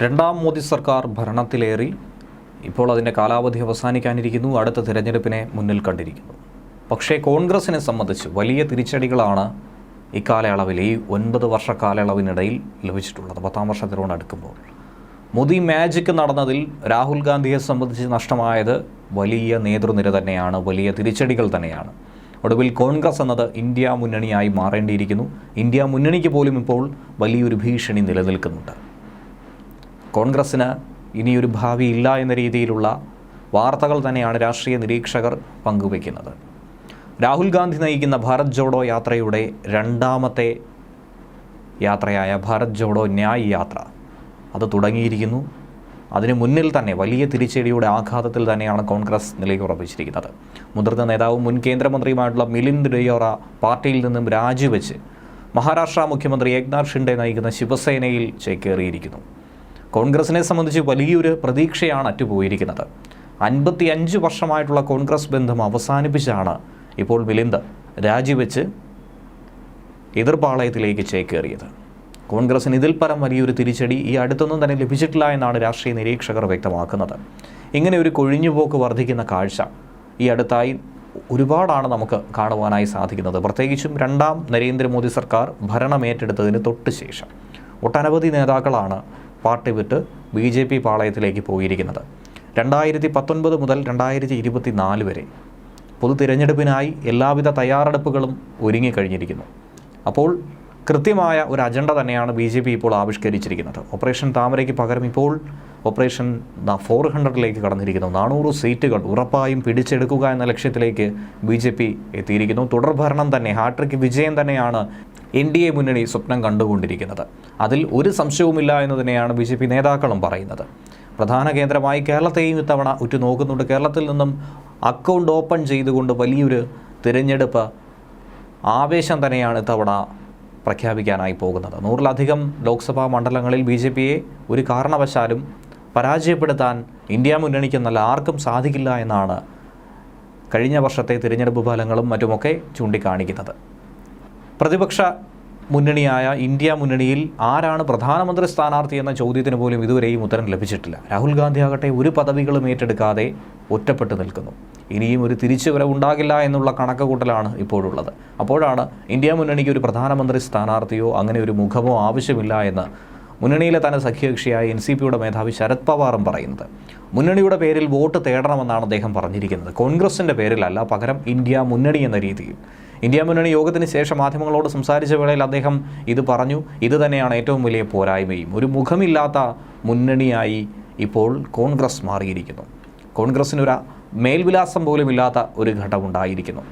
രണ്ടാം മോദി സർക്കാർ ഭരണത്തിലേറി ഇപ്പോൾ അതിൻ്റെ കാലാവധി അവസാനിക്കാനിരിക്കുന്നു. അടുത്ത തിരഞ്ഞെടുപ്പിനെ മുന്നിൽ കണ്ടിരിക്കുന്നു. പക്ഷേ കോൺഗ്രസിനെ സംബന്ധിച്ച് വലിയ തിരിച്ചടികളാണ് ഇക്കാലയളവിൽ, ഈ 9 വർഷ കാലയളവിനിടയിൽ ലഭിച്ചിട്ടുള്ളത്. 10ാം വർഷത്തിനോട് അടുക്കുമ്പോൾ മോദി മാജിക് നടന്നതിൽ രാഹുൽ ഗാന്ധിയെ സംബന്ധിച്ച് നഷ്ടമായത് വലിയ നേതൃനിര തന്നെയാണ്, വലിയ തിരിച്ചടികൾ തന്നെയാണ്. ഒടുവിൽ കോൺഗ്രസ് എന്നത് ഇന്ത്യ മുന്നണിയായി മാറേണ്ടിയിരിക്കുന്നു. ഇന്ത്യ മുന്നണിക്ക് പോലും ഇപ്പോൾ വലിയൊരു ഭീഷണി നിലനിൽക്കുന്നുണ്ട്. കോൺഗ്രസ്സിന് ഇനിയൊരു ഭാവിയില്ല എന്ന രീതിയിലുള്ള വാർത്തകൾ തന്നെയാണ് രാഷ്ട്രീയ നിരീക്ഷകർ പങ്കുവയ്ക്കുന്നത്. രാഹുൽ ഗാന്ധി നയിക്കുന്ന ഭാരത് ജോഡോ യാത്രയുടെ രണ്ടാമത്തെ യാത്രയായ ഭാരത് ജോഡോ ന്യായ് യാത്ര അത് തുടങ്ങിയിരിക്കുന്നു. അതിന് മുന്നിൽ തന്നെ വലിയ തിരിച്ചടിയുടെ ആഘാതത്തിൽ തന്നെയാണ് കോൺഗ്രസ് നിലയുറപ്പിച്ചിരിക്കുന്നത്. മുതിർന്ന നേതാവും മുൻ കേന്ദ്രമന്ത്രിയുമായിട്ടുള്ള മിലിന്ദ് ഡെയോറ പാർട്ടിയിൽ നിന്നും രാജിവെച്ച് മഹാരാഷ്ട്ര മുഖ്യമന്ത്രി ഏക്നാഥ് ഷിൻഡെ നയിക്കുന്ന ശിവസേനയിൽ ചേക്കേറിയിരിക്കുന്നു. കോൺഗ്രസിനെ സംബന്ധിച്ച് വലിയൊരു പ്രതീക്ഷയാണ് അറ്റുപോയിരിക്കുന്നത്. 55 വർഷമായിട്ടുള്ള കോൺഗ്രസ് ബന്ധം അവസാനിപ്പിച്ചാണ് ഇപ്പോൾ മിലിന്ദ് രാജിവെച്ച് എതിർപാളയത്തിലേക്ക് ചേക്കേറിയത്. കോൺഗ്രസിന് ഇതിൽ പരം വലിയൊരു തിരിച്ചടി ഈ അടുത്തൊന്നും തന്നെ ലഭിച്ചിട്ടില്ല എന്നാണ് രാഷ്ട്രീയ നിരീക്ഷകർ വ്യക്തമാക്കുന്നത്. ഇങ്ങനെ ഒരു കൊഴിഞ്ഞുപോക്ക് വർദ്ധിക്കുന്ന കാഴ്ച ഈ അടുത്തായി ഒരുപാടാണ് നമുക്ക് കാണുവാനായി സാധിക്കുന്നത്. പ്രത്യേകിച്ചും രണ്ടാം നരേന്ദ്രമോദി സർക്കാർ ഭരണമേറ്റെടുത്തതിന് തൊട്ട് ശേഷം ഒട്ടനവധി നേതാക്കളാണ് പാർട്ടി വിട്ട് BJP പാളയത്തിലേക്ക് പോയിരിക്കുന്നത്. 2019 മുതൽ 2024 വരെ പൊതു തിരഞ്ഞെടുപ്പിനായി എല്ലാവിധ തയ്യാറെടുപ്പുകളും ഒരുങ്ങിക്കഴിഞ്ഞിരിക്കുന്നു. അപ്പോൾ കൃത്യമായ ഒരു അജണ്ട തന്നെയാണ് BJP ഇപ്പോൾ ആവിഷ്കരിച്ചിരിക്കുന്നത്. ഓപ്പറേഷൻ താമരയ്ക്ക് പകരം ഇപ്പോൾ ഓപ്പറേഷൻ 400ലേക്ക് കടന്നിരിക്കുന്നു. 400 സീറ്റുകൾ ഉറപ്പായും പിടിച്ചെടുക്കുക എന്ന ലക്ഷ്യത്തിലേക്ക് BJP എത്തിയിരിക്കുന്നു. തുടർഭരണം തന്നെ, ഹാട്രിക് വിജയം തന്നെയാണ് NDA മുന്നണി സ്വപ്നം കണ്ടുകൊണ്ടിരിക്കുന്നത്. അതിൽ ഒരു സംശയവുമില്ല എന്ന് തന്നെയാണ് BJP നേതാക്കളും പറയുന്നത്. പ്രധാന കേന്ദ്രമായി കേരളത്തെയും ഇത്തവണ ഉറ്റുനോക്കുന്നുണ്ട്. കേരളത്തിൽ നിന്നും അക്കൗണ്ട് ഓപ്പൺ ചെയ്തുകൊണ്ട് വലിയൊരു തിരഞ്ഞെടുപ്പ് ആവേശം തന്നെയാണ് ഇത്തവണ പ്രഖ്യാപിക്കാനായി പോകുന്നത്. 100-ലധികം ലോക്സഭാ മണ്ഡലങ്ങളിൽ BJPയെ ഒരു കാരണവശാലും പരാജയപ്പെടുത്താൻ ഇന്ത്യ മുന്നണിക്കെന്നല്ല ആർക്കും സാധിക്കില്ല എന്നാണ് കഴിഞ്ഞ വർഷത്തെ തിരഞ്ഞെടുപ്പ് ഫലങ്ങളും മറ്റുമൊക്കെ ചൂണ്ടിക്കാണിക്കുന്നത്. പ്രതിപക്ഷ മുന്നണിയായ ഇന്ത്യ മുന്നണിയിൽ ആരാണ് പ്രധാനമന്ത്രി സ്ഥാനാർത്ഥി എന്ന ചോദ്യത്തിന് പോലും ഇതുവരെയും ഉത്തരം ലഭിച്ചിട്ടില്ല. രാഹുൽ ഗാന്ധി ആകട്ടെ ഒരു പദവികളും ഏറ്റെടുക്കാതെ ഒറ്റപ്പെട്ടു നിൽക്കുന്നു. ഇനിയും ഒരു തിരിച്ചുവരവുണ്ടാകില്ല എന്നുള്ള കണക്കുകൂട്ടലാണ് ഇപ്പോഴുള്ളത്. അപ്പോഴാണ് ഇന്ത്യ മുന്നണിക്ക് ഒരു പ്രധാനമന്ത്രി സ്ഥാനാർത്ഥിയോ അങ്ങനെ ഒരു മുഖമോ ആവശ്യമില്ല എന്ന് മുന്നണിയിലെ തന്നെ സഖ്യകക്ഷിയായ NCPയുടെ മേധാവി ശരത് പവാറും പറയുന്നത്. മുന്നണിയുടെ പേരിൽ വോട്ട് തേടണമെന്നാണ് അദ്ദേഹം പറഞ്ഞിരിക്കുന്നത്. കോൺഗ്രസിൻ്റെ പേരിലല്ല, പകരം ഇന്ത്യ മുന്നണി എന്ന രീതിയിൽ. ഇന്ത്യ മുന്നണി യോഗത്തിന് ശേഷം മാധ്യമങ്ങളോട് സംസാരിച്ച വേളയിൽ അദ്ദേഹം ഇത് പറഞ്ഞു. ഇത് തന്നെയാണ് ഏറ്റവും വലിയ പോരായ്മയും. ഒരു മുഖമില്ലാത്ത മുന്നണിയായി ഇപ്പോൾ കോൺഗ്രസ് മാറിയിരിക്കുന്നു. കോൺഗ്രസിനൊരു മേൽവിലാസം പോലും ഇല്ലാത്ത ഒരു ഘട്ടമുണ്ടായിരിക്കുന്നു.